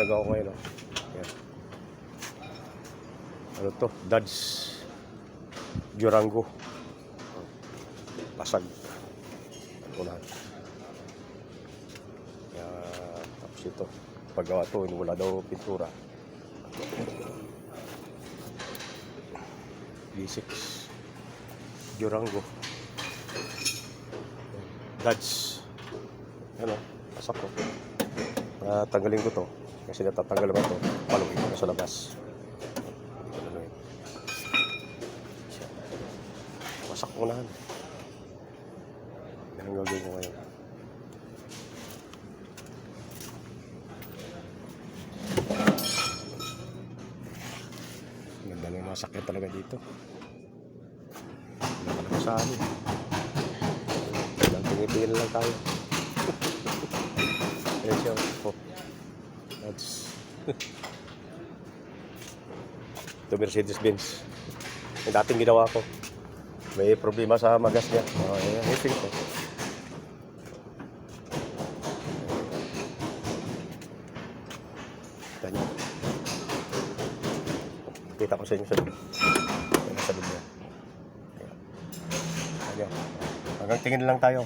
ginagawa ko ngayon. Yan. Ano to? Dodge Durango. Pasag. Unahan. Tapos ito. Paggawa to, wala daw pintura. V6 Durango. Dodge. Ano? Pasak ko. Tanggalin ko to. Kasi natatanggal naman to. Paluin ko sa labas. Pasak ko na. Yan ang gagawin ko ngayon. Ganda ng mga sakyan talaga dito. Wala talaga sa amin. Tingin lang tayo. Ayan siya. Oh. That's ito Mercedes-Benz. Yung dating ginawa ko. May problema sa magas niya. Ayan. Ito ito. Kita ko sa inyo sa loob. Ayan sa loob niya. Ayan. Hanggang tingin lang tayo.